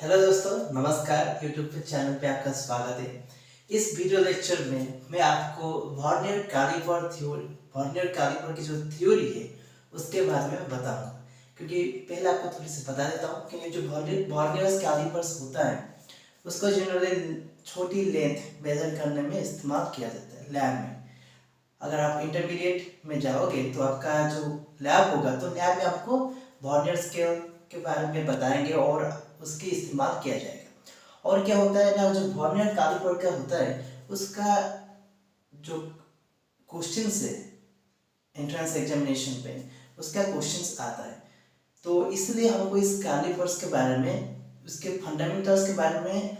Hello दोस्तों, नमस्कार। YouTube पे चैनल पे आपका स्वागत है। इस वीडियो लेक्चर में मैं आपको वर्नियर कैलिपर की जो थ्योरी है उसके बारे में बताऊंगा। क्योंकि पहले आपको थोड़ी सी बता देता हूँ कि जो वर्नियर कैलिपर्स होता है उसको जनरली छोटी लेंथ मेजर करने में इस्तेमाल किया जाता है लैब में। अगर आप इंटरमीडिएट में जाओगे तो आपका जो लैब होगा तो लैब में आपको वर्नियर स्केल के बारे में बताएंगे और उसके इस्तेमाल किया जाएगा। और क्या होता है ना, जो वर्नियर कैलिपर का होता है उसका जो क्वेश्चंस है एंट्रेंस एग्जामिनेशन पे उसका क्वेश्चंस आता है, तो इसलिए हमको इस कैलिपर्स के बारे में, उसके फंडामेंटल्स के बारे में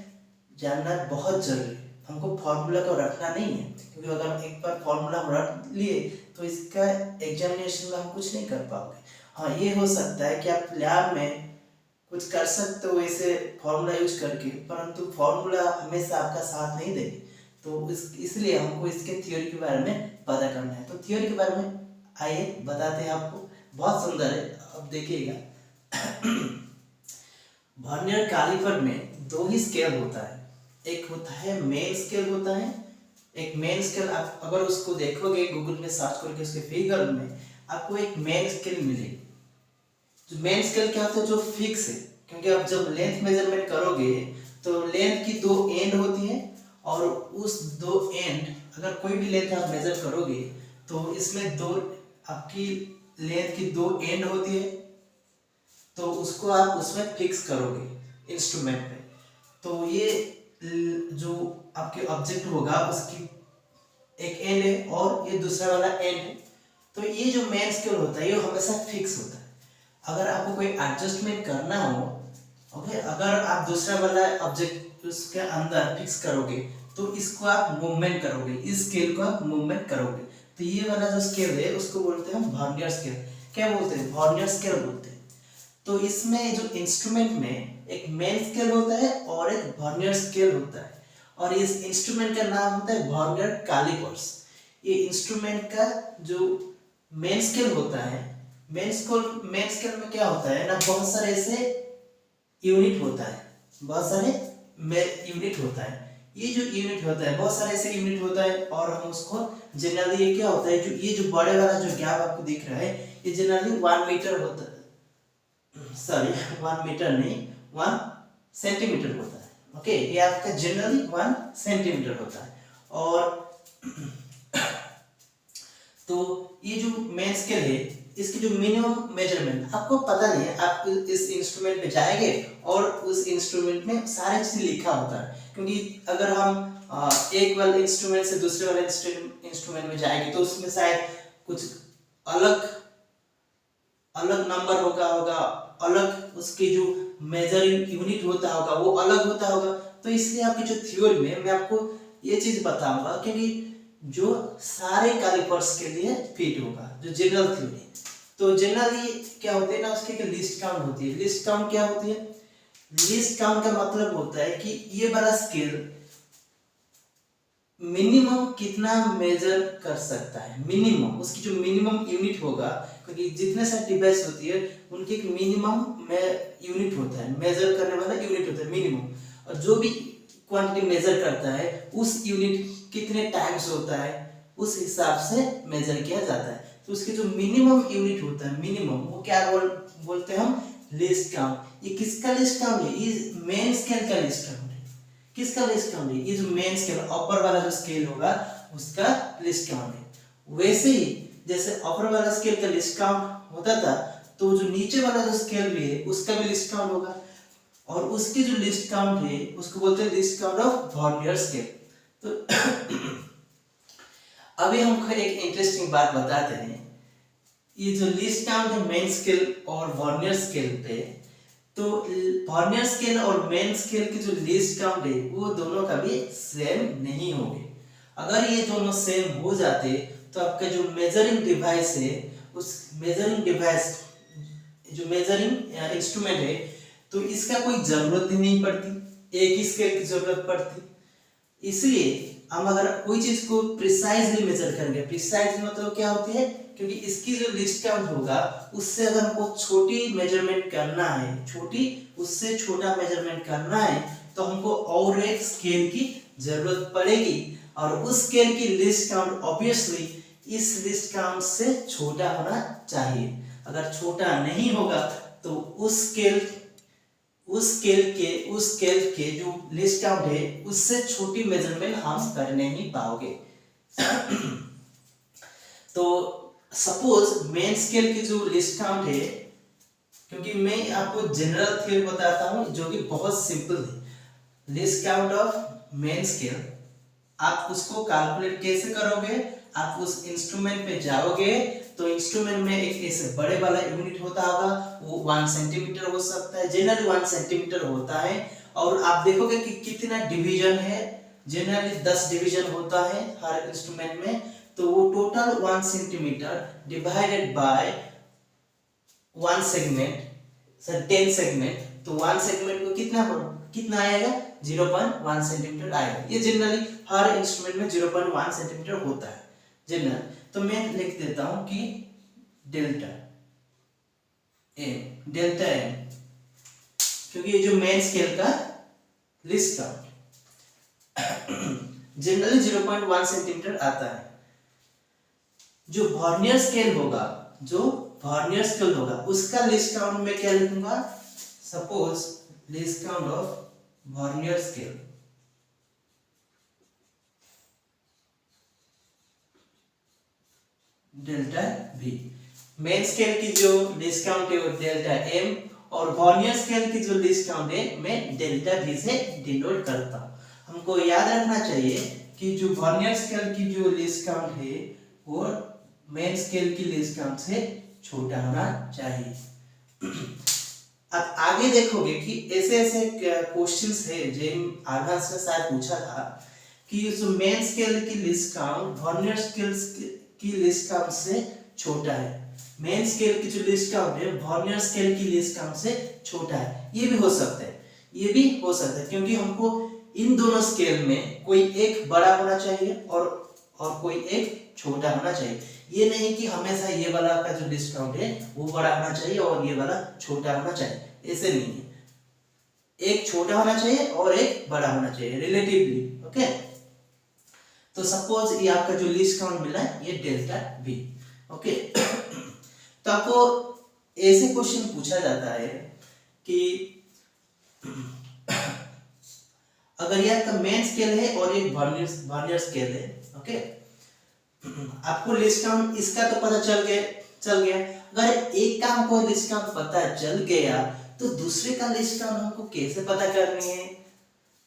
जानना बहुत जरूरी है। हमको फार्मूला को रखना नहीं है, क्योंकि अगर एक बार फार्मूला हम रख लिए तो इसका एग्जामिनेशन में हम कुछ नहीं कर पाओगे। हाँ, ये हो सकता है कि आप लैब में कुछ कर सकते हो ऐसे फार्मूला यूज करके, परंतु फार्मूला हमेशा आपका साथ नहीं देगी। तो इसलिए हमको इसके थ्योरी के बारे में पता करना है। तो थ्योरी के बारे में आइए बताते हैं आपको। बहुत सुंदर है, अब देखिएगा। वर्नियर कैलिपर में दो ही स्केल होता है। एक होता है मेन स्केल होता है, एक मेन स्केल। आप अगर उसको देखोगे गूगल में सर्च करके उसके फिगर में आपको एक मेन स्केल मिलेगी। जो मेन स्केल क्या होता है, जो फिक्स है, क्योंकि आप जब लेंथ मेजरमेंट करोगे तो लेंथ की दो एंड होती है और उस दो एंड, अगर कोई भी लेंथ आप मेजर करोगे तो इसमें दो आपकी लेंथ की दो एंड होती है, तो उसको आप उसमें फिक्स करोगे इंस्ट्रूमेंट पे। तो ये जो आपके ऑब्जेक्ट होगा उसकी एक एंड है और ये दूसरा वाला एंड है। तो ये जो मेन स्केल होता है ये हमेशा फिक्स होता है। अगर आपको कोई एडजस्टमेंट करना हो, ओके, अगर आप दूसरा वाला ऑब्जेक्ट उसके अंदर फिक्स करोगे तो इसको आप मूवमेंट करोगे, इस स्केल को आप मूवमेंट करोगे। तो ये वाला जो स्केल है उसको बोलते हैं हम वर्नियर स्केल। क्या बोलते हैं? वर्नियर स्केल बोलते हैं। तो इसमें जो इंस्ट्रूमेंट में एक मेन स्केल होता है और एक वर्नियर स्केल होता है, और इस इंस्ट्रूमेंट का नाम होता है वर्नियर कैलिपर्स। ये इंस्ट्रूमेंट का जो मेन स्केल होता है, मेन स्केल में क्या होता है ना, बहुत सारे ऐसे यूनिट होता है, बहुत सारे यूनिट होता है। ये जो यूनिट होता है, बहुत सारे ऐसे यूनिट होता है, और हम उसको जनरली, ये क्या होता है, जो ये जो बड़े वाला जो गैप आपको दिख रहा है ये जनरली 1 मीटर होता है, सॉरी 1 मीटर नहीं 1 सेंटीमीटर होता है। ओके, ये आपका जनरली 1 सेंटीमीटर होता है। और तो ये जो मेन स्केल है इसकी जो मिनिमम मेजरमेंट आपको पता नहीं है, आप इस इंस्ट्रूमेंट में जाएंगे और उस इंस्ट्रूमेंट में सारी चीज लिखा होता है। क्योंकि अगर हम एक वाले इंस्ट्रूमेंट से दूसरे वाले इंस्ट्रूमेंट में जाएंगे तो उसमें शायद कुछ अलग अलग नंबर होगा, अलग उसके जो मेजरिंग यूनिट होता होगा वो अलग होता होगा। तो इसलिए आपकी जो थ्योरी में मैं आपको ये चीज बताऊंगा, क्योंकि जो सारे कैलिपर्स के लिए फिट होगा, जो जनरल थ्योरी। तो जनरली क्या होते हैं ना, उसकी एक लिस्ट काउंट होती है। लिस्ट काउंट क्या होती है? लिस्ट काउंट का मतलब होता है कि ये वाला स्केल मिनिमम कितना मेजर कर सकता है, मिनिमम उसकी जो मिनिमम यूनिट होगा, क्योंकि जितने सारे डिवाइस होती है उनकी एक मिनिमम यूनिट होता है, मेजर करने वाला यूनिट होता है मिनिमम। और जो भी क्वांटिटी मेजर करता है उस यूनिट कितने टाइम्स होता है उस हिसाब से मेजर किया जाता है। तो उसके जो मिनिमम यूनिट होता है, मिनिमम, वो क्या बोलते हैं हम? List count. ये किसका लिस्ट काउंट है? ये मेन स्केल का लिस्ट काउंट है। किसका लिस्ट काउंट है? ये जो मेन स्केल अपर वाला जो स्केल होगा उसका लिस्ट काउंट है। वैसे ही जैसे अपर वाला स्केल का लिस्ट काउंट होता था, तो जो नीचे वाला जो स्केल भी है उसका भी लिस्ट काउंट होगा, और उसकी जो लिस्ट काउंट है उसको बोलते हैं list count of vernier scale. तो अभी हमको एक इंटरेस्टिंग बात बताते हैं। ये जो लिस्ट काउंट है मेन स्केल और वर्नियर स्केल पे, तो वर्नियर स्केल और मेन स्केल की जो लिस्ट काउंट है वो दोनों का भी सेम नहीं होंगे। अगर ये दोनों सेम हो जाते तो आपका जो मेजरिंग डिवाइस है, उस मेजरिंग डिवाइस, जो मेजरिंग इंस्ट्रूमेंट है, तो इसका कोई जरूरत ही नहीं पड़ती, एक ही स्केल की जरूरत पड़ती। इसलिए हम अगर कोई चीज को प्रिसाइजली मेजर करेंगे, प्रिसाइज मतलब क्या होती है, क्योंकि इसकी जो लिस्ट काउंट होगा उससे अगर हमको छोटी मेजरमेंट करना है, छोटी उससे छोटा मेजरमेंट करना है, तो हमको और एक स्केल की जरूरत पड़ेगी, और उस स्केल की लिस्ट काउंट ऑब्वियसली इस लिस्ट काउंट से छोटा होना चाहिए। अगर छोटा नहीं होगा तो उस स्केल के जो लिस्ट काउंट है उससे छोटी मेजरमेंट हम कर नहीं पाओगे। तो सपोज मेन स्केल की जो लिस्ट काउंट है, क्योंकि मैं आपको जनरल थ्योरी बताता हूं जो कि बहुत सिंपल है। List count of main scale, आप उसको कैलकुलेट कैसे करोगे, आप उस इंस्ट्रूमेंट पे जाओगे तो इंस्ट्रूमेंट में एक ऐसे बड़े वाला यूनिट होता होगा, वो 1 सेंटीमीटर हो सकता है, जनरली 1 सेंटीमीटर होता है, और आप देखोगे कि कितना डिवीजन है, जनरली 10 डिवीजन होता है हर इंस्ट्रूमेंट में, तो वो total 1 centimetre divided by 1 segment, sir 10 segment, तो 1 सेगमेंट को कितना आएगा, 0.1 सेंटीमीटर आएगा। ये जनरली हर इंस्ट्रूमेंट में 0.1 सेंटीमीटर होता है जनरल। तो मैं लिख देता हूं कि डेल्टा एम, क्योंकि ये जो मेन स्केल का लिस्ट काउंट जनरली 0.1 सेंटीमीटर आता है। जो वर्नियर स्केल होगा, उसका लिस्ट काउंट में क्या लिखूंगा, suppose list count of vernier scale, delta V। Main scale की जो लिस्ट काउंट है वो डेल्टा M, और वर्नियर स्केल की जो लिस्ट काउंट है मैं डेल्टा V से डिनोट करता हूं। हमको याद रखना चाहिए कि जो वर्नियर स्केल की जो लिस्ट काउंट है वो मेन स्केल की लिस्ट काउंट से छोटा होना चाहिए। अब आगे देखोगे कि ऐसे क्वेश्चंस है जो आधार से शायद पूछा था कि जो मेन स्केल की लिस्ट काउंट वर्नियर स्केल की लिस्ट काउंट से छोटा है, मेन स्केल की जो लिस्ट काउंट है वर्नियर स्केल की लिस्ट काउंट से छोटा है। ये भी हो सकता है, क्योंकि हमको इन दोनों स्केल में कोई एक बड़ा होना चाहिए और कोई एक छोटा होना चाहिए। ये नहीं कि हमेशा ये वाला का जो लिस्ट काउंट है वो बड़ा होना चाहिए और ये वाला छोटा होना चाहिए, ऐसे नहीं है। एक छोटा होना चाहिए और एक बड़ा होना चाहिए रिलेटिवली, ओके। तो सपोज ये आपका जो लिस्ट काउंट मिला है ये डेल्टा V, ओके। तो आपको ऐसे क्वेश्चन पूछा जाता है कि अगर ये आपका मेन स्केल है और एक वर्नियर स्केल है, ओके, आपको लिस्ट काउंट इसका तो पता चल गया। अगर एक का हमको लिस्ट काउंट पता चल गया तो दूसरे का लिस्ट काउंट हमको कैसे पता करनी है।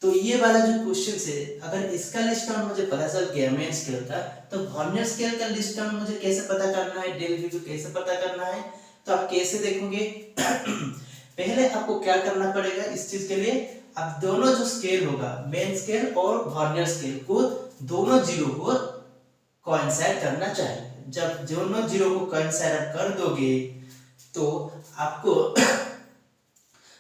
तो ये वाला जो क्वेश्चन है, अगर इसका लिस्ट काउंट मुझे पता चल गया मेन स्केल का, तो वर्नियर स्केल का लिस्ट काउंट मुझे कैसे पता करना है, डेल V को कैसे पता करना है। तो आप कैसे देखोगे पहले आपको क्या करना पड़ेगा इस चीज के लिए, आप दोनों जो स्केल होगा मेन स्केल और वर्नियर स्केल को दोनों जीरो को कोइंसाइड करना चाहिए। जब दोनों जीरो को कोइंसाइड कर दोगे तो आपको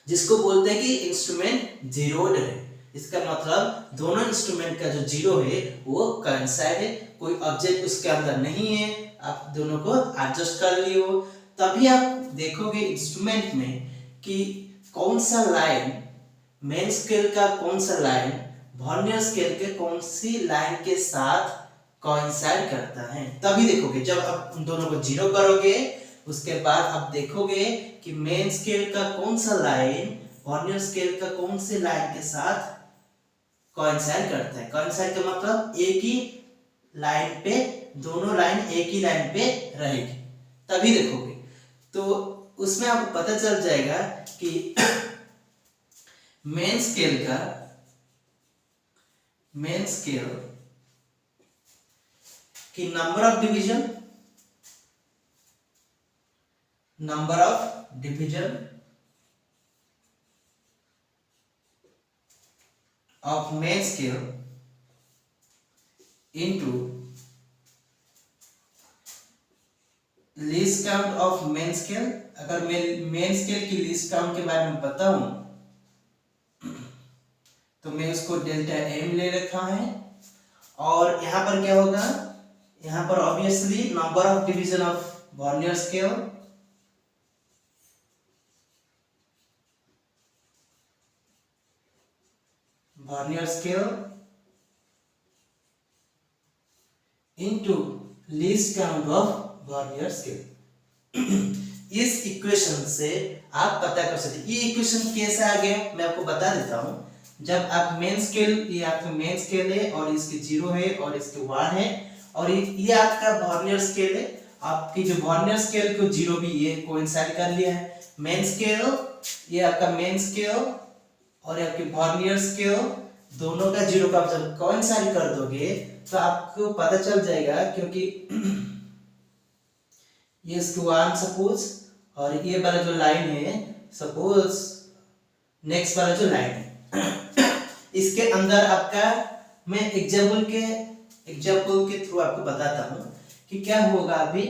जिसको बोलते हैं कि इंस्ट्रूमेंट जीरोड है, इसका मतलब दोनों इंस्ट्रूमेंट का जो जीरो है वो कोइंसाइड है, कोई ऑब्जेक्ट उसके अंदर नहीं है, आप दोनों को एडजस्ट कर लियो। तभी आप देखोगे इंस्ट्रूमेंट में कि कौन सा लाइन मेन स्केल का कौन सा लाइन वर्नियर स्केल के कौन सी लाइन के साथ कोइंसाइड करता है। तभी देखोगे जब आप उन दोनों को जीरो करोगे उसके बाद आप देखोगे कि मेन स्केल का कौन सा लाइन वर्नियर स्केल का कौन से लाइन के साथ कोइंसाइड करता है। कोइंसाइड का मतलब एक ही लाइन पे दोनों लाइन एक ही लाइन पे रहेगी, तभी देखोगे। तो उसमें आपको पता चल जाएगा कि मेन स्केल की number of division of main scale into least count of main scale। अगर मैं मेन स्केल की लीस्ट काउंट के बारे में बताऊं तो मैं उसको डेल्टा M ले रखा है, और यहाँ पर क्या होगा, यहाँ पर obviously number of division of vernier scale, vernier scale into least count of vernier scale. इस इक्वेशन से आप पता कर सकते हैं। ये इक्वेशन कैसे आ गया मैं आपको बता देता हूं। जब आप मेन स्केल, ये आपका मेन स्केल है और इसके 0 है और इसके 1 है, और ये आपका वर्नियर स्केल है। आपकी जो वर्नियर स्केल को 0 भी ये कोइंसाइड कर लिया है। मेन स्केल, ये आपका मेन स्केल और आपके वर्नियर स्केल दोनों का 0 का आप जब कोइंसाइड कर दोगे तो आपको पता चल जाएगा, क्योंकि ये इसके 1 सपोज, और ये वाला जो लाइन है सपोज नेक्स्ट वाला जो लाइन है इसके अंदर आपका, मैं एग्जाम्पल के थ्रू आपको बताता हूं कि क्या होगा। अभी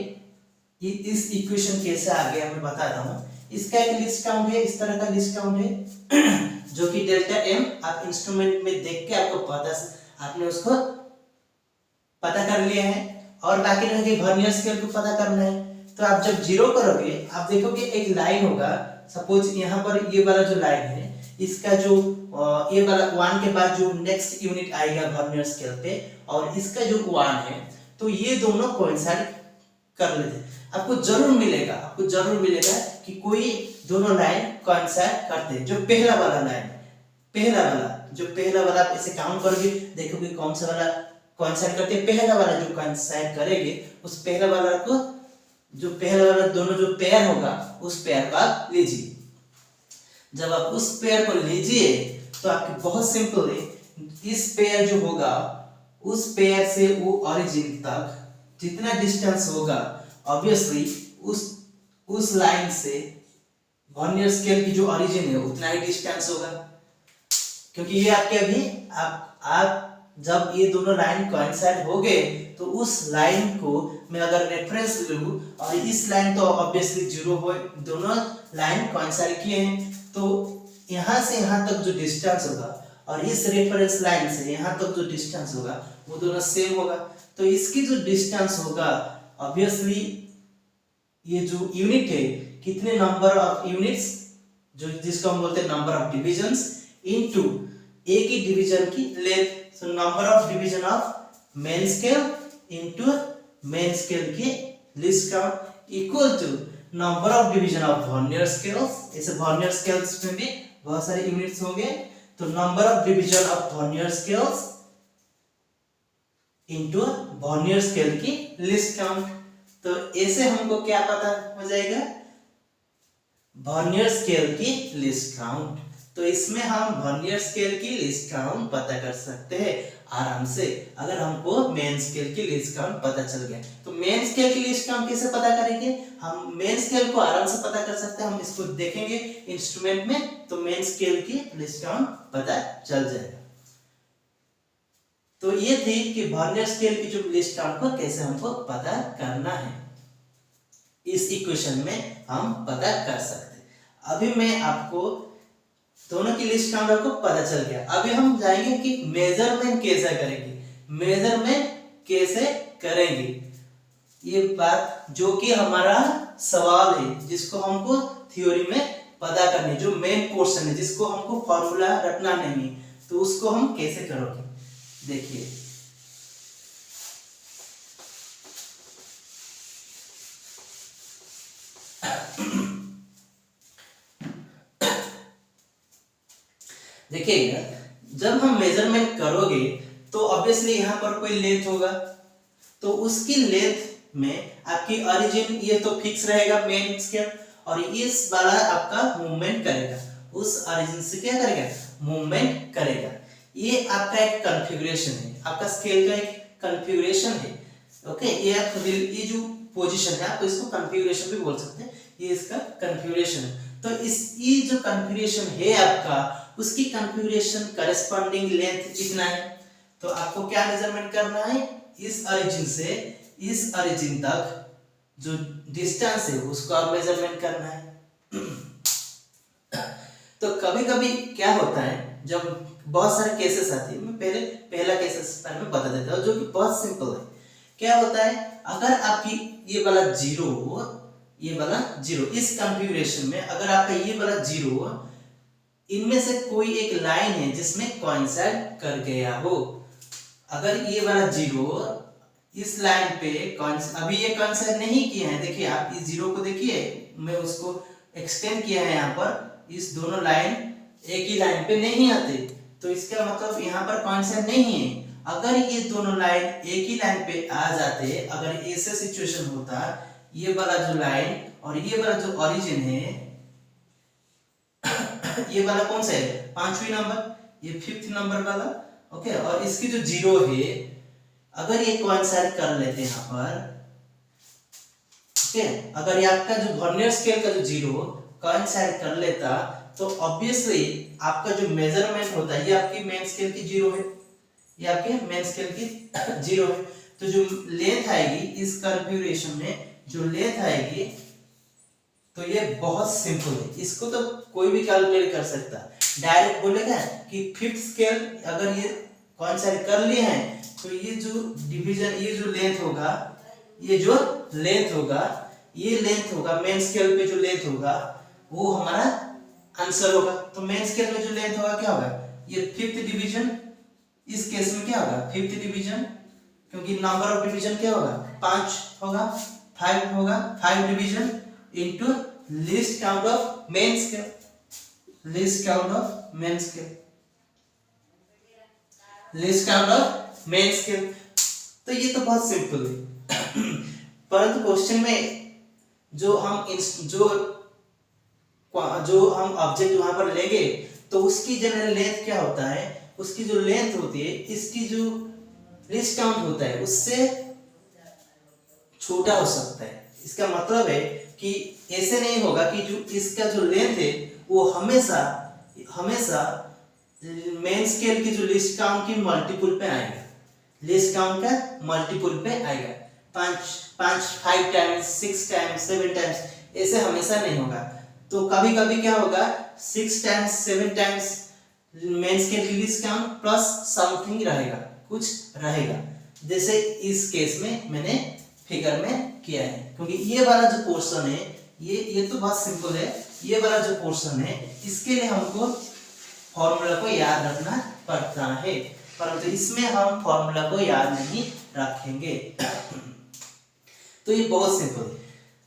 इस इक्वेशन कैसे आ गया मैं बताता हूं। इसका एक लिस्ट काउंट है, इस तरह का लिस्ट काउंट है जो कि डेल्टा एम आप इंस्ट्रूमेंट में देख के आपको पता, आपने उसको पता कर लिया है, और बाकी रह गई वर्नियर स्केल को पता करना है। तो आप जब 0 करोगे आप देखोगे एक लाइन होगा, सपोज यहाँ पर ये वाला जो लाइन है, इसका जो ये वाला 1 के बाद जो नेक्स्ट यूनिट आएगा वर्नियर स्केल पे, और इसका जो 1 है, तो ये दोनों कोइंसाइड कर लेते हैं। आपको जरूर मिलेगा कि कोई दोनों लाइन कोइंसाइड करते हैं। जो पहला वाला लाइन, पहला वाला आप इसे काउंट करोगे, देखोगे कौन सा वाला कोइंसाइड करते हैं। पहला वाला जो कोइंसाइड करेंगे, उस पहला वाला को, जो पहला वाला दोनों जो पेयर होगा उस पेयर को आप लीजिए। जब आप उस पेयर को लीजिए तो आपकी बहुत सिंपल है, इस पेयर जो होगा उस पेयर से वो ओरिजिन तक जितना डिस्टेंस होगा, ऑब्वियसली उस लाइन से वर्नियर स्केल की जो ओरिजिन है उतना ही डिस्टेंस होगा, क्योंकि ये आपके अभी आप जब ये दोनों लाइन कोइंसाइड हो गए तो उस लाइन को मैं अगर रेफरेंस लूं, और इस लाइन तो ऑब्वियसली 0 हो, दोनों लाइन कोइंसाइड किए हैं, तो यहां से यहां तक जो डिस्टेंस होगा और इस रेफरेंस लाइन से यहां तक जो डिस्टेंस होगा वो दोनों सेम होगा। तो इसकी जो डिस्टेंस होगा, ऑब्वियसली ये जो यूनिट है, कितने नंबर ऑफ यूनिट्स, जो जिसको हम बोलते हैं नंबर ऑफ डिविजन्स, इनटू एक ही डिवीजन की length. So number of division of main scale into main scale की least count equal to number of division of vernier scales. ऐसे वर्नियर स्केल्स में भी बहुत सारे यूनिट्स होंगे, तो number of division of vernier scales into vernier scale की least count. तो ऐसे हमको क्या पता हो जाएगा, वर्नियर स्केल की लिस्ट काउंट। तो इसमें हम वर्नियर स्केल की लिस्ट काउंट पता कर सकते हैं आराम से, अगर हमको मेन स्केल की लिस्ट काउंट पता चल गया। तो मेन स्केल की लिस्ट काउंट कैसे पता करेंगे, हम मेन स्केल को आराम से पता कर सकते हैं। हम इसको देखेंगे इंस्ट्रूमेंट में, तो मेन स्केल की लिस्ट काउंट पता चल जाएगा। तो ये थी कि वर्नियर स्केल की जो लिस्ट काउंट को कैसे हमको पता करना है, इस इक्वेशन में हम पता कर सकते हैं। अभी मैं आपको दोनों की लिस्ट काउंट आपको पता चल गया। अभी हम जाएंगे कि मेजरमेंट कैसे करेंगे, ये बात जो कि हमारा सवाल है, जिसको हमको थ्योरी में पता करनी, जो मेन पोर्शन है, जिसको हमको फॉर्मूला रटना नहीं, तो उसको हम कैसे करोगे, देखिए। देखिएगा, जब हम मेजरमेंट करोगे तो ऑब्वियसली यहाँ पर कोई लेंथ होगा, तो उसकी लेंथ में आपकी ओरिजिन ये तो फिक्स रहेगा मेन स्केल, और इस वाला आपका मूवमेंट करेगा, उस ओरिजिन से क्या करेगा, मूवमेंट करेगा। ये आपका एक कॉन्फ़िगरेशन है, आपका स्केल का एक कॉन्फ़िगरेशन है। ओके, ये जो पोजीशन है आप इसको कॉन्फ़िगरेशन भी बोल सकते हैं, ये इसका कॉन्फ़िगरेशन है। तो ये जो कॉन्फ़िगरेशन है आपका, उसकी कॉन्फ़िगरेशन करस्पॉन्डिंग लेंथ कितना है, तो आपको क्या मेजरमेंट करना है, इस ओरिजिन से इस ओरिजिन तक जो डिस्टेंस है उसको आप मेजरमेंट करना है। तो कभी कभी क्या होता है, जब बहुत सारे केसेस आते हैं, मैं पहले पहला केसेस बारे में बता देता हूँ जो कि बहुत सिंपल है। क्या होता है, अगर आपकी ये वाला जीरो इस कॉन्फ़िगरेशन में अगर आपका ये वाला जीरो इनमें से कोई एक लाइन है जिसमें कोइंसाइड कर गया हो, अगर ये वाला जीरो इस लाइन पे अभी ये कोइंसाइड नहीं किया है, देखिए आप इस जीरो को देखिए, मैं उसको एक्सटेंड किया है यहाँ पर, इस दोनों लाइन एक ही लाइन पे नहीं आते, तो इसका मतलब यहाँ पर कोइंसाइड नहीं है। अगर ये दोनों लाइन एक ही लाइन पे आ जाते, अगर ऐसा सिचुएशन होता, ये वाला जो लाइन और ये वाला जो ओरिजिन है, ये वाला कौन सा है, पांचवी नंबर, ये 5th नंबर वाला, ओके, और इसकी जो जीरो है अगर ये कोइंसाइड कर लेते हैं यहाँ पर, ओके, अगर ये आपका जो वर्नियर स्केल का जो जीरो कोइंसाइड कर लेता, तो ऑब्वियसली आपका जो मेजरमेंट होता है, ये आपकी मेन स्केल की जीरो है, ये आपके मेन स्केल की जीरो है, तो जो लेंथ आएगी इस कॉन्फ़िगरेशन में, जो लेंथ आएगी, तो ये बहुत सिंपल है, इसको तो कोई भी कैलकुलेट कर सकता है। डायरेक्ट बोलेगा कि 5th स्केल अगर ये कोइंसाइड कर लिए हैं, तो ये जो डिवीजन, ये जो लेंथ होगा, ये जो लेंथ होगा, ये लेंथ होगा मेन स्केल पे, जो लेंथ होगा वो हमारा आंसर होगा। तो मेन स्केल में जो लेंथ होगा क्या होगा, ये 5th डिवीजन, इस केस में क्या होगा 5th डिवीजन, क्योंकि नंबर ऑफ डिवीजन क्या होगा 5 होगा, 5 होगा, 5 division into least count of main scale, least count of main scale, least count of main scale. तो ये तो बहुत सिंपल है। परंतु क्वेश्चन में जो हम ऑब्जेक्ट वहां पर लेंगे, तो उसकी जनरल लेंथ क्या होता है, उसकी जो लेंथ होती है, इसकी जो लीस्ट काउंट होता है उससे छोटा हो सकता है। इसका मतलब है कि ऐसे नहीं होगा कि जो इसका जो लेंथ है वो हमेशा मेन स्केल की जो लीस्ट काउंट की मल्टीपल पे आएगा, लीस्ट काउंट का मल्टीपल पे आएगा, 5 टाइम्स, 6 टाइम्स, 7 टाइम्स, ऐसे हमेशा नहीं होगा। तो कभी कभी क्या होगा 6 टाइम्स, 7 टाइम्स मेन स्केल की लीस्ट काउंट प्लस समथिंग रहेगा, कुछ रहेगा, जैसे इस केस में मैंने फिगर में किया है। क्योंकि ये वाला जो पोर्शन है, ये तो बहुत सिंपल है, ये वाला जो पोर्शन है इसके लिए हमको फॉर्मूला को याद रखना पड़ता है, परंतु इसमें हम फॉर्मूला को याद नहीं रखेंगे। तो ये बहुत सिंपल है।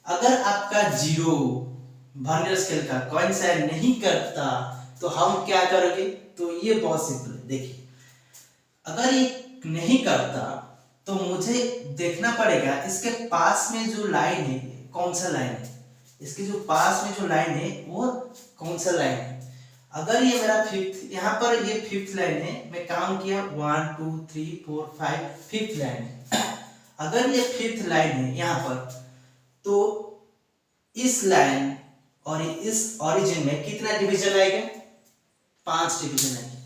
अगर आपका जीरो वर्नियर स्केल का कोइंसाइड नहीं करता तो हम क्या करेंगे, तो ये बहुत सिंपल है। देखिए अगर ये नहीं करता तो मुझे देखना पड़ेगा इसके पास में जो लाइन है कौन सा लाइन है, इसके जो पास में जो लाइन है वो कौन सा लाइन है। अगर ये मेरा 5th, यहाँ पर ये 5th लाइन है, मैं काउंट किया 1 2 3 4 5, 5th लाइन है। अगर ये 5th लाइन है यहाँ पर, तो इस लाइन और इस ओरिजिन में कितना डिवीजन आएगा, 5 डिवीजन आएगा,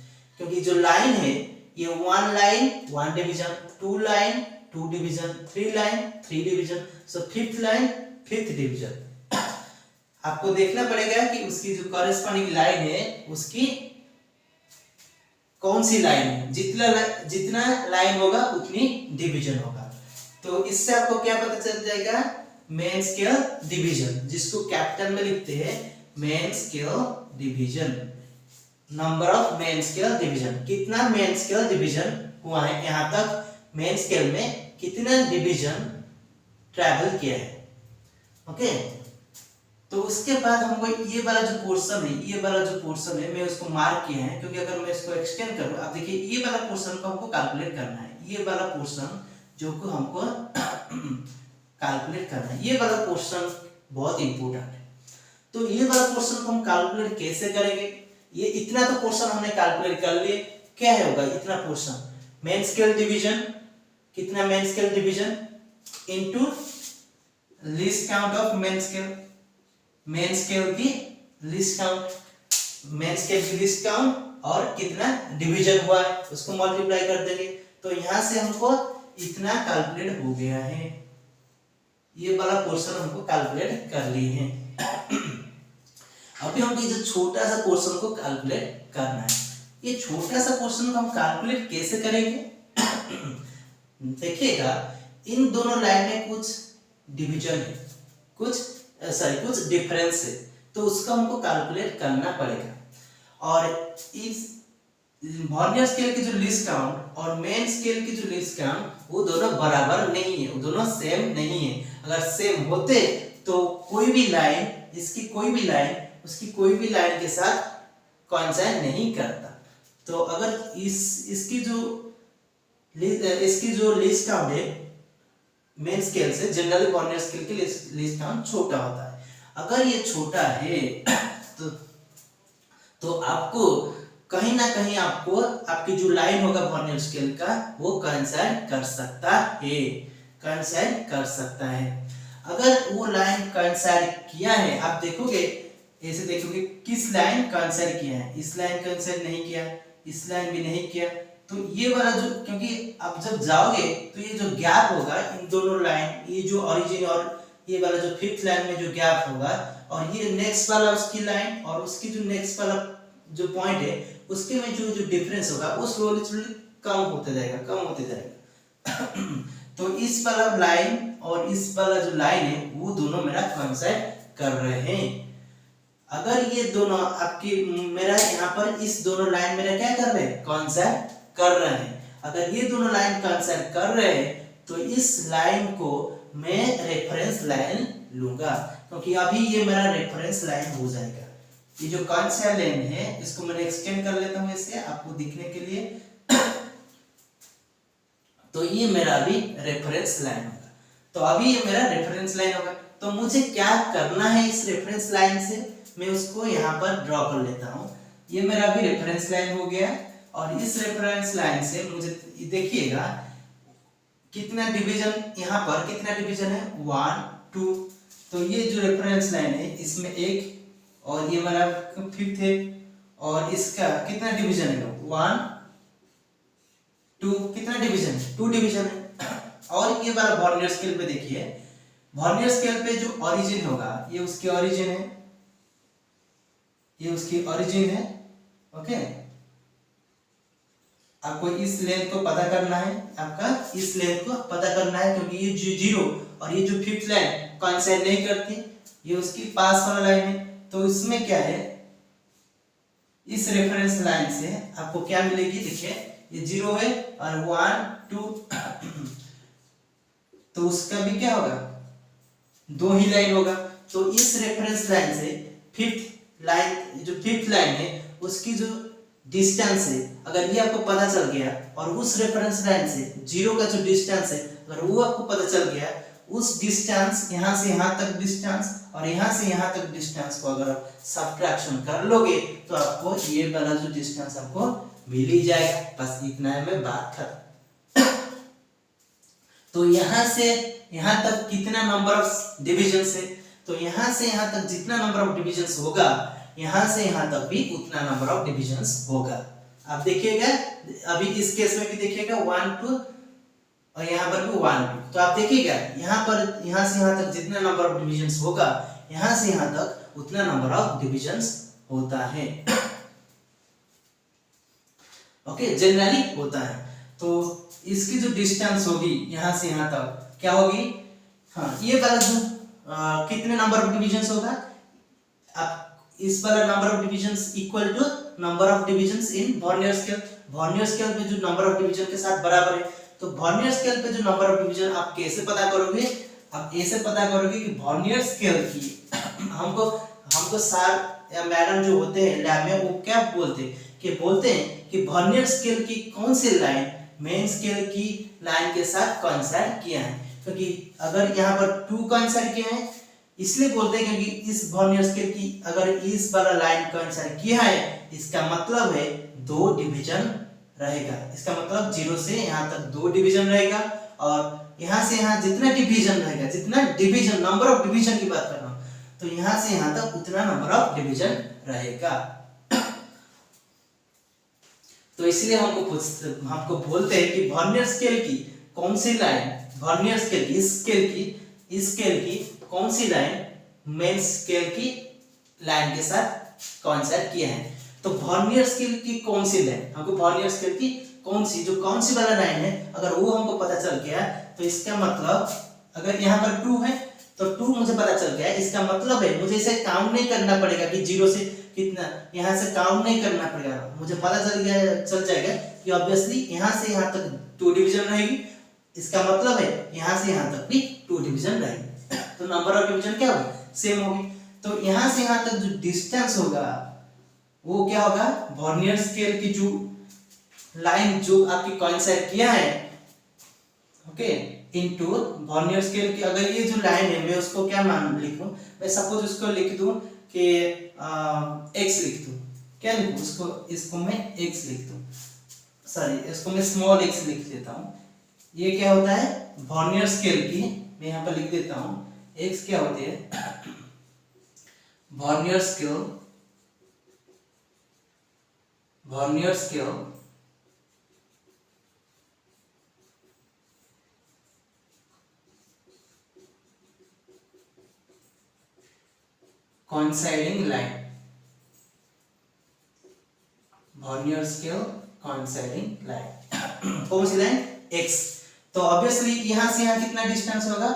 क्योंकि जो लाइन है ये 1 line 1 division, 2 line 2 division, 3 line 3 division, so 5th line 5th division. आपको देखना पड़ेगा कि उसकी जो कॉरेस्पॉन्डिंग लाइन है उसकी कौन सी लाइन है, जितना लाइन होगा उतनी डिवीजन होगा। तो इससे आपको क्या पता चल जाएगा, मेन स्केल डिवीजन, जिसको कैपिटल में लिखते हैं main scale division, number of main scale division, कितना मेन स्केल डिवीजन हुआ है, यहाँ तक मेन स्केल में कितना डिवीजन ट्रैवल किया है, ओके। तो उसके बाद हमको ये वाला जो पोर्शन है, ये वाला जो पोर्शन है मैं उसको मार्क किया है, क्योंकि अगर मैं इसको एक्सटेंड करूं, अब देखिए ये वाला पोर्शन को हमको कैलकुलेट करना है, ये वाला पोर्शन जो को हमको कैलकुलेट करना है, ये वाला पोर्शन बहुत इंपॉर्टेंट है। तो ये वाला पोर्शन को हम कैलकुलेट कैसे करेंगे, ये इतना तो पोर्शन हमने कैलकुलेट कर लिए, क्या है होगा इतना पोर्शन, मेन स्केल डिवीजन, कितना main scale division into least count of main scale, main scale की लीस्ट काउंट, मेन स्केल की लीस्ट काउंट और कितना डिवीजन हुआ है उसको मल्टीप्लाई कर देंगे। तो यहां से हमको इतना कैलकुलेट हो गया है, ये वाला पोर्शन हमको कैलकुलेट कर लिए हैं। अभी हमको ये जो छोटा सा पोर्शन को कैलकुलेट करना है। ये छोटा सा पोर्शन को हम कैलकुलेट कैसे करेंगे? देखिएगा, इन दोनों लाइन में कुछ डिवीजन है, कुछ डिफरेंस है, तो उसका हमको कैलकुलेट करना पड़ेगा। और इस वर्नियर स्केल की जो लीस्ट काउंट और मेन स्केल की जो लीस्ट काउंट वो दोनों बराबर नहीं है, वो दोनों सेम नहीं है। अगर सेम होते तो कोई भी लाइन, इसकी कोई भी लाइन उसकी कोई भी लाइन के साथ कोइंसाइड नहीं करता। तो अगर इसकी जो लीस्ट काउंट है मेन स्केल से, जनरली वर्नियर स्केल की लीस्ट काउंट छोटा होता है। अगर ये छोटा है तो आपको कहीं ना कहीं आपको आपकी जो लाइन होगा वर्नियर स्केल का वो कोइंसाइड कर सकता है। अगर वो लाइन कोइंसाइड किया है, आप देखोगे, ऐसे देखोगे किस लाइन कोइंसाइड किया है, इस लाइन कोइंसाइड नहीं किया, इस लाइन भी नहीं किया, तो ये वाला जो, क्योंकि आप जब जाओगे तो ये जो गैप होगा इन दोनों लाइन, ये जो ओरिजिन और ये वाला जो फिफ्थ लाइन में जो गैप होगा और ये नेक्स्ट वाला उसकी लाइन और उसकी जो नेक्स्ट वाला जो पॉइंट है उसके में जो डिफरेंस होगा वो स्लोली कम होते जाएगा। तो इस वाला लाइन और इस वाला जो लाइन है वो दोनों मेरा कोइंसाइड कर रहे हैं। अगर ये दोनों आपकी मेरा यहाँ पर इस दोनों लाइन मेरा क्या कर रहे हैं, कोइंसाइड कर रहे हैं। अगर ये दोनों लाइन कोइंसाइड कर रहे हैं तो इस लाइन को मैं रेफरेंस लाइन लूंगा, क्योंकि अभी ये मेरा रेफरेंस लाइन हो जाएगा। ये जो कोइंसाइड लाइन है इसको मैंने एक्सटेंड कर लेता हूं इससे आपको दिखने के लिए। तो ये मेरा अभी रेफरेंस लाइन होगा। तो अभी ये मेरा रेफरेंस लाइन होगा। तो मुझे क्या करना है इस रेफरेंस लाइन से, मैं उसको यहाँ पर ड्रॉ कर लेता हूँ। ये मेरा भी रेफरेंस लाइन हो गया और इस रेफरेंस लाइन से मुझे देखिएगा कितना डिवीजन, यहाँ पर कितना डिवीजन है, 1 2। तो ये जो रेफरेंस लाइन है इसमें एक और ये मेरा फिफ्थ है और इसका कितना डिवीजन है, 1 2, कितना डिवीजन है, 2 डिवीजन है। और ये वाला वर्नियर स्केल पे देखिए, वर्नियर स्केल पे जो ओरिजिन होगा ये उसकी ओरिजिन है, ये उसकी ओरिजिन है। ओके, आपको इस लेंथ को पता करना है, आपका इस लेंथ को पता करना है, क्योंकि ये जो 0 और ये जो फिफ्थ लाइन कोइंसाइड नहीं करती, ये उसकी पास वाला लाइन है। तो इसमें क्या है, इस रेफरेंस लाइन से आपको क्या मिलेगी, देखिए ये 0 है और 1 2 तो उसका भी क्या होगा, 2 ही लाइन होगा। तो इस रेफरेंस लाइन से फिफ्थ लाइन, जो फिफ्थ लाइन है उसकी जो डिस्टेंस है, अगर ये आपको पता चल गया और उस रेफरेंस लाइन से 0 का जो डिस्टेंस है अगर वो आपको पता चल गया, उस डिस्टेंस यहाँ से यहाँ तक डिस्टेंस और यहाँ से यहाँ तक डिस्टेंस को अगर आप सब्ट्रैक्शन कर लोगे तो आपको ये वाला जो डिस्टेंस आपको मिल ही जाएगा। बस इतना है, मैं बात खत्म। तो यहाँ से यहाँ तक कितना नंबर ऑफ डिविजन्स है, तो यहाँ से यहाँ तक जितना नंबर ऑफ डिविजन्स होगा यहाँ से यहाँ तक भी उतना नंबर ऑफ डिविजन्स होगा। आप देखिएगा, अभी इस केस में भी देखिएगा 1 2 और यहाँ पर भी 1 2। तो आप देखिएगा यहाँ पर यहाँ से यहाँ तक जितना नंबर ऑफ डिविजन्स होगा यहाँ से यहाँ तक उतना नंबर ऑफ डिविजन्स होता है। ओके, जनरली होता है। तो इसकी जो डिस्टेंस होगी यहाँ से यहाँ तक क्या होगी, हाँ, ये वाला जो कितने नंबर ऑफ डिविजन्स होगा, आप इस वाला number of divisions equal to number of divisions in vernier scale. Vernier scale पे जो नंबर ऑफ डिवीजन के साथ बराबर है, तो वर्नियर स्केल पे जो नंबर ऑफ डिवीजन आप कैसे पता करोगे, आप ऐसे पता करोगे कि वर्नियर स्केल की हमको सर या मैडम जो होते हैं लैब में वो क्या बोलते हैं कि वर्नियर स्केल की कौन सी लाइन मेन स्केल की लाइन के साथ कोइंसाइड किया है। क्योंकि अगर यहाँ पर 2 कोइंसाइड किए हैं इसलिए बोलते हैं क्योंकि इस वर्नियर स्केल की अगर इस वाला लाइन कोइंसाइड किया है इसका मतलब है 2 डिवीजन रहेगा। इसका मतलब 0 से यहाँ तक 2 डिवीजन रहेगा और यहाँ से यहाँ जितना डिवीजन रहेगा, जितना डिवीजन नंबर ऑफ डिवीजन की बात कर रहा हूँ, तो यहाँ से यहाँ तक उतना नंबर ऑफ डिवीजन रहेगा। तो इसलिए हमको बोलते हैं कि वर्नियर स्केल की कौन सी लाइन, वर्नियर स्केल इस स्केल की कौन सी लाइन मेन स्केल की लाइन के साथ कोइंसाइड किया है। तो वर्नियर स्केल की कौन सी लाइन, हमको वर्नियर स्केल की कौन सी वाला लाइन है, अगर वो हमको पता चल गया तो इसका मतलब, अगर यहाँ पर 2 है तो 2 मुझे पता चल गया, इसका मतलब है मुझे इसे काउंट नहीं करना पड़ेगा कि 0 से कितना, यहाँ से काउंट नहीं करना पड़ेगा, मुझे पता चल जाएगा कि ऑब्वियसली यहाँ से यहाँ तक 2 डिवीजन रहेगी, इसका मतलब है यहाँ से यहाँ तक भी 2 डिवीजन रहेगी। तो नंबर ऑफ डिवीजन क्या होगा, सेम होगी। तो यहाँ से यहाँ तक जो डिस्टेंस होगा वो क्या होगा, वर्नियर स्केल की जो लाइन जो आपकी कोइंसाइड किया है, ओके, इनटू वर्नियर स्केल की, अगर ये जो लाइन है मैं उसको क्या मान लिखूं, मैं सपोज उसको लिख दूं कि x लिख दूं, क्या लिखूं उसको, इसको मैं x लिख दूं, सॉरी इसको मैं स्मॉल x लिख देता हूं। ये क्या होता है, वर्नियर स्केल की, मैं यहाँ पर लिख देता हूं, x क्या होती है, vernier scale coinciding line, vernier scale coinciding line, कौन सी लाइन, x। तो ऑब्वियसली यहां से यहां कितना डिस्टेंस होगा,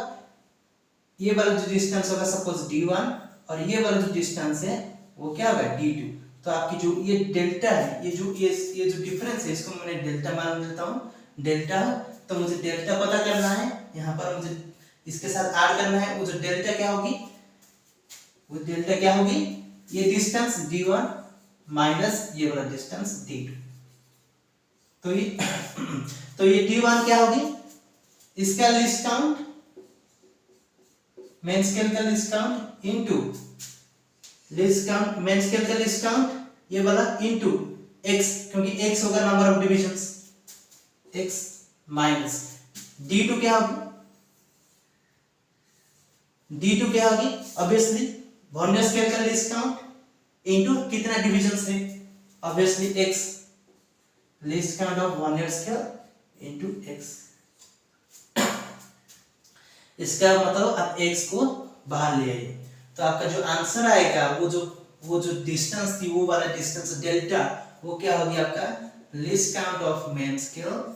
ये वाला जो डिस्टेंस होगा सपोज d1, और ये वाला जो डिस्टेंस है वो क्या होगा d2। तो आपकी जो ये डेल्टा है, ये जो डिफरेंस है, इसको मैंने डेल्टा मान लेता हूँ, डेल्टा। तो मुझे डेल्टा पता करना है, यहाँ पर मुझे इसके साथ ऐड करना है, वो जो डेल्टा क्या होगी, वो डेल्टा क्या होगी, ये डिस्टेंस d1 माइनस ये वाला डिस्टेंस d2। तो ये d1 क्या होगी, इसका लिस्ट काउंट, मेन स्केल का list count into list count, main scale का लिस्ट काउंट ये वाला इनटू x, क्योंकि x होगा number of divisions, x minus d2 क्या होगी, d2 क्या होगी, ऑब्वियसली वर्नियर स्केल का लिस्ट काउंट इनटू कितना डिविजन्स है, obviously x, list count of vernier scale into x। इसका मतलब आप x को बाहर ले आइए, तो आपका जो आंसर आएगा वो जो डिस्टेंस थी, वो वाला डिस्टेंस डेल्टा, वो क्या होगी आपका, least count of main scale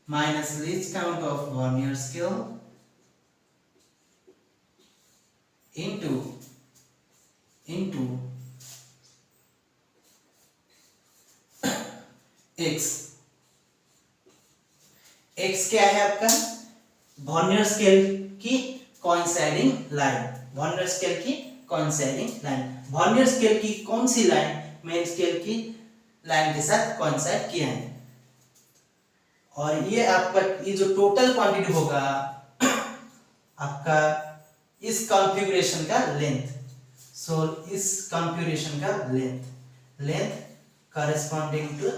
minus least count of vernier scale into x क्या है आपका, वर्नियर स्केल की कोइंसाइडिंग लाइन, वर्नियर स्केल की कोइंसाइडिंग लाइन, वर्नियर स्केल की कौन सी लाइन मेन स्केल की लाइन के साथ कोइंसाइड किया है। और ये आपका ये जो टोटल क्वांटिटी होगा आपका इस कॉन्फ़िगरेशन का लेंथ, सो इस कॉन्फ़िगरेशन का length corresponding to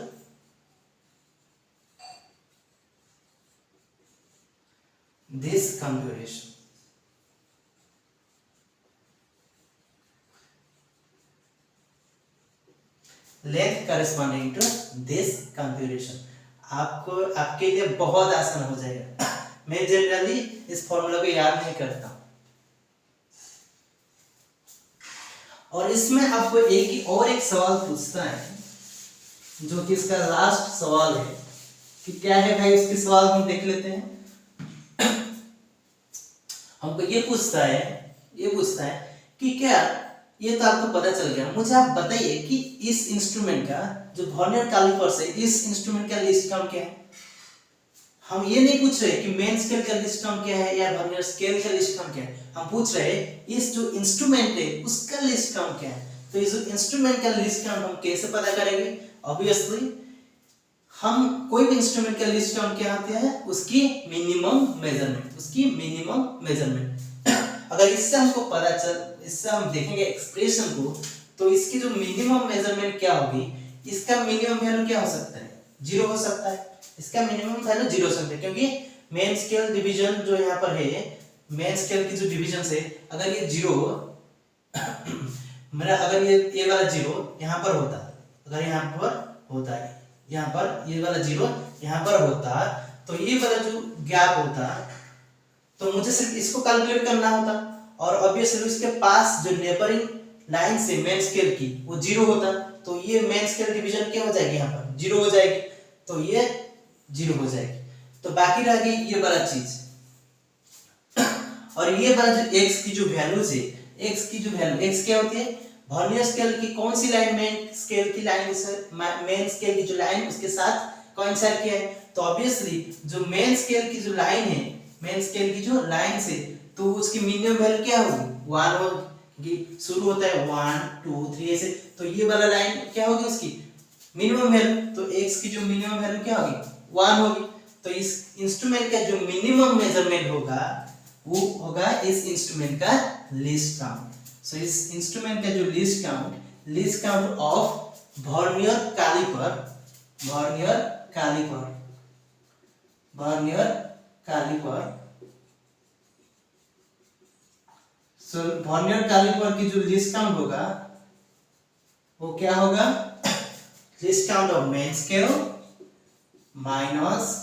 this configuration, length corresponding to this configuration। आपको आपके लिए बहुत आसान हो जाएगा। मैं जनरली इस फॉर्मूला को याद नहीं करता, और इसमें आपको एक सवाल पूछता है, जो कि इसका लास्ट सवाल है, कि क्या है भाई, उसके सवाल हम देख लेते हैं। हमको ये पूछता है कि क्या, ये तो आपको पता चल गया, मुझे आप बताइए कि इस इंस्ट्रूमेंट का जो वर्नियर कैलिपर्स है, इस इंस्ट्रूमेंट का लिस्ट काउंट क्या है। हम ये नहीं पूछ रहे कि मेन स्केल का लिस्ट काउंट क्या है या वर्नियर स्केल का लिस्ट काउंट क्या है, हम पूछ रहे हैं इस जो इंस्ट्रूमेंट है उसका लिस्ट काउंट क्या है। तो इस इंस्ट्रूमेंट का लिस्ट काउंट हम कैसे पता करेंगे, ऑब्वियसली हम कोई भी इंस्ट्रूमेंट का लिस्ट काउंट क्या होता है, उसकी मिनिमम मेजरमेंट। अगर इससे हमको पता चल, इससे हम देखेंगे एक्सप्रेशन को, तो इसकी जो मिनिमम मेजरमेंट क्या होगी, इसका मिनिमम वैल्यू क्या हो सकता है, 0 हो सकता है, इसका मिनिमम वैल्यू 0 हो सकता है, क्योंकि मेन स्केल डिवीजन जो यहाँ पर है, मेन स्केल की जो डिवीजन है, अगर ये 0 मेरा, अगर ये वाला 0 यहाँ पर होता, अगर यहाँ पर होता है, यहाँ पर ये वाला 0 यहाँ पर होता, तो ये वाला जो गैप होता, तो मुझे सिर्फ इसको कैलकुलेट करना होता, और ऑब्वियसली इसके पास जो नेबरिंग लाइन से मेन स्केल की वो 0 होता, तो ये मेन स्केल डिवीजन क्या हो जाएगी, यहाँ पर 0 हो जाएगी, तो ये 0 हो जाएगी। तो बाकी रह गई ये वाला चीज। और ये वाला जो x की जो वैल्यूज है, x की जो वैल्यू, x क्या होती है, वर्नियर स्केल की कौन सी लाइन, मेन स्केल की लाइन, मेन स्केल की जो लाइन उसके साथ कोइंसाइड किया है। तो ऑब्वियसली जो मेन स्केल की जो लाइन है, मेन स्केल की जो लाइन से, तो उसकी मिनिमम वैल्यू क्या होगी, 1 होगी, शुरू होता है 1 2 3 ऐसे, तो ये वाला लाइन क्या होगी उसकी मिनिमम वैल्यू, तो x की जो मिनिमम वैल्यू क्या होगी 1 होगी। तो इस इंस्ट्रूमेंट का जो मिनिमम मेजरमेंट होगा वो होगा इस इंस्ट्रूमेंट का लीस्ट काउंट। सो इस इंस्ट्रूमेंट का जो least count of vernier caliper, vernier caliper, so vernier caliper की जो लीस्ट काउंट होगा वो क्या होगा, least count of main scale minus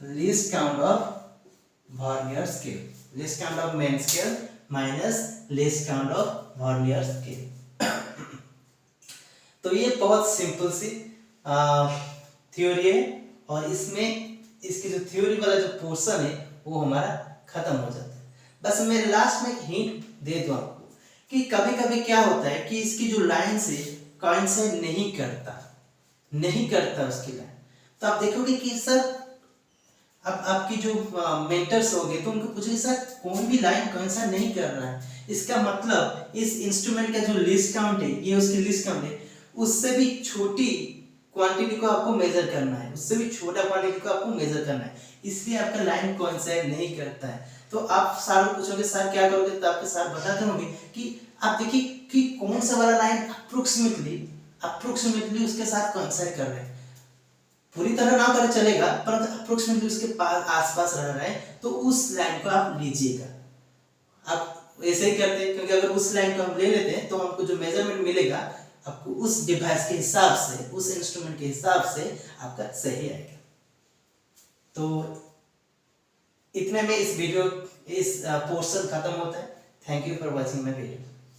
least count of vernier scale, least count of main scale minus least count of vernier scale. तो ये बहुत simple सी theory है, और इसमें इसकी जो थ्योरी वाला जो पोर्शन है वो हमारा खत्म हो जाता है। बस मैं लास्ट में एक हिंट दे दूं आपको कि कभी कभी क्या होता है कि इसकी जो लाइन से कोइंसाइड नहीं करता उसकी लाइन, तो आप देखोगे कि सर अब आपकी जो मेंटर्स होंगे तो उनको पूछेंगे सर कोई भी लाइन कोइंसाइड नहीं कर रहा है, इसका मतलब इस इंस्ट्रूमेंट का जो लीस्ट काउंट है, ये उसकी लीस्ट काउंट है, उससे भी छोटी क्वांटिटी को आपको मेजर करना है, उससे भी छोटा क्वांटिटी को आपको मेजर करना है, इसलिए आपका लाइन कोइंसाइड नहीं करता है। तो आप सर को पूछोगे सर क्या करोगे, तो आपके सर बता देंगे कि आप देखिए कि कौन सा वाला लाइन अप्रोक्सीमेटली उसके साथ कोइंसाइड कर रहे हैं, पूरी तरह ना करे चलेगा, पर अप्रोक्सीमेटली उसके पास आसपास रह रहा है, तो उस लाइन को आप लीजिएगा। आप ऐसे ही करते हैं, क्योंकि अगर उस लाइन को हम ले लेते हैं तो हमको जो मेजरमेंट मिलेगा आपको उस डिवाइस के हिसाब से, उस इंस्ट्रूमेंट के हिसाब से आपका सही आएगा। तो इतने में इस पोर्शन खत्म होता है। Thank you for watching my video.